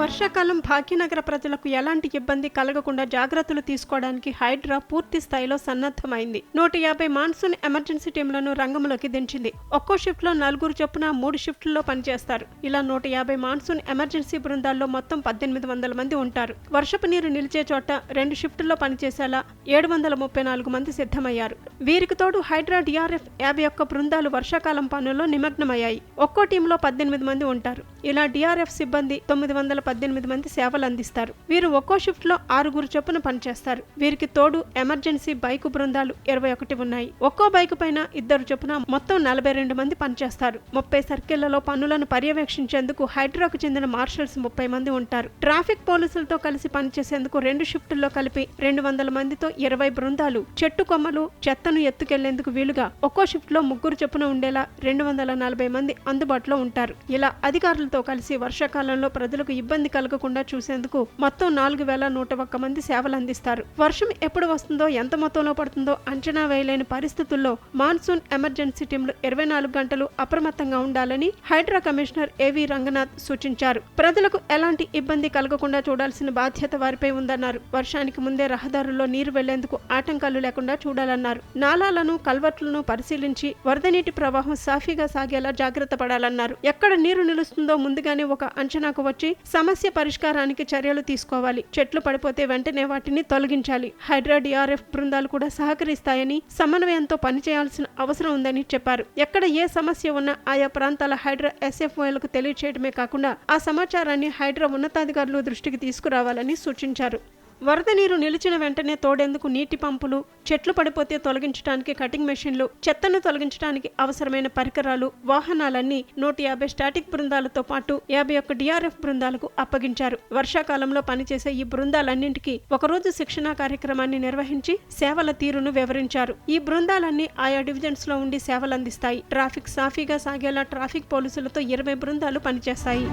వర్షాకాలం భాగ్యనగర ప్రజలకు ఎలాంటి ఇబ్బంది కలగకుండా జాగ్రత్తలు తీసుకోవడానికి హైడ్రా పూర్తి స్థాయిలో సన్నద్ధమైంది. 150 మాన్సూన్ ఎమర్జెన్సీ టీంలను రంగంలోకి దించింది. ఒక్కో షిఫ్ట్ లో 4 చొప్పున 3 షిఫ్టుల్లో పనిచేస్తారు. ఇలా 150 మాన్సూన్ ఎమర్జెన్సీ బృందాల్లో మొత్తం 1800 మంది ఉంటారు. వర్షపు నీరు నిలిచే చోట 2 షిఫ్టుల్లో పనిచేసేలా 734 మంది సిద్ధమయ్యారు. వీరికి తోడు హైడ్రా డిఆర్ఎఫ్ 51 బృందాలు వర్షాకాలం పనుల్లో నిమగ్నమయ్యాయి. ఒక్కో టీంలో 18 మంది ఉంటారు. ఇలా డిఆర్ఎఫ్ సిబ్బంది 918 మంది సేవలు అందిస్తారు. వీరు ఒక్కో షిఫ్ట్ లో 6 చొప్పున పనిచేస్తారు. వీరికి తోడు ఎమర్జెన్సీ బైకు బృందాలు 21 ఉన్నాయి. ఒక్కో బైకు పైన 2 చొప్పున మొత్తం 42 మంది పనిచేస్తారు. 30 సర్కిళ్లలో పనులను పర్యవేక్షించేందుకు హైడ్రాకు చెందిన మార్షల్స్ 30 మంది ఉంటారు. ట్రాఫిక్ పోలీసులతో కలిసి పనిచేసేందుకు 2 షిఫ్టుల్లో కలిపి 200 మందితో 20 బృందాలు చెట్టు కొమ్మలు చెత్తను ఎత్తుకెళ్లేందుకు వీలుగా ఒక్కో షిఫ్ట్ లో 3 చొప్పున ఉండేలా 240 మంది అందుబాటులో ఉంటారు. ఇలా అధికారులతో కలిసి వర్షాకాలంలో ప్రజలకు ఇబ్బంది కలగకుండా చూసేందుకు మొత్తం 4101 మంది సేవలు అందిస్తారు. వర్షం ఎప్పుడు వస్తుందో ఎంత మొత్తంలో పడుతుందో అంచనా వేయలేని పరిస్థితుల్లో మాన్సూన్ ఎమర్జెన్సీ టీంలు 24 గంటలు అప్రమత్తంగా ఉండాలని హైడ్రా కమిషనర్ ఏవి రంగనాథ్ సూచించారు. ప్రజలకు ఎలాంటి ఇబ్బంది కలగకుండా చూడాల్సిన బాధ్యత వారిపై ఉందన్నారు. వర్షానికి ముందే రహదారుల్లో నీరు వెళ్లేందుకు ఆటంకాలు లేకుండా చూడాలన్నారు. నాలాలను కల్వర్ట్లను పరిశీలించి వరద నీటి ప్రవాహం సాఫీగా సాగేలా జాగ్రత్త పడాలన్నారు. ఎక్కడ నీరు నిలుస్తుందో ముందుగానే ఒక అంచనాకు వచ్చి సమస్య పరిష్కారానికి చర్యలు తీసుకోవాలి. చెట్లు పడిపోతే వెంటనే వాటిని తొలగించాలి. హైడ్రా డిఆర్ఎఫ్ బృందాలు కూడా సహకరిస్తాయని, సమన్వయంతో పనిచేయాల్సిన అవసరం ఉందని చెప్పారు. ఎక్కడ ఏ సమస్య ఉన్నా ఆయా ప్రాంతాల హైడ్రా ఎస్ఎఫ్ఓలకు తెలియచేయడమే కాకుండా ఆ సమాచారాన్ని హైడ్రా ఉన్నతాధికారులు దృష్టికి తీసుకురావాలని సూచించారు. వరద నీరు నిలిచిన వెంటనే తోడేందుకు నీటి పంపులు, చెట్లు పడిపోతే తొలగించడానికి కటింగ్ మెషిన్లు, చెత్తను తొలగించడానికి అవసరమైన పరికరాలు, వాహనాలన్నీ 150 స్టాటిక్ బృందాలతో పాటు 51 డిఆర్ఎఫ్ బృందాలకు అప్పగించారు. వర్షాకాలంలో పనిచేసే ఈ బృందాలన్నింటికీ ఒకరోజు శిక్షణా కార్యక్రమాన్ని నిర్వహించి సేవల తీరును వివరించారు. ఈ బృందాలన్నీ ఆయా డివిజన్స్ లో ఉండి సేవలందిస్తాయి. ట్రాఫిక్ సాఫీగా సాగేలా ట్రాఫిక్ పోలీసులతో 20 బృందాలు పనిచేస్తాయి.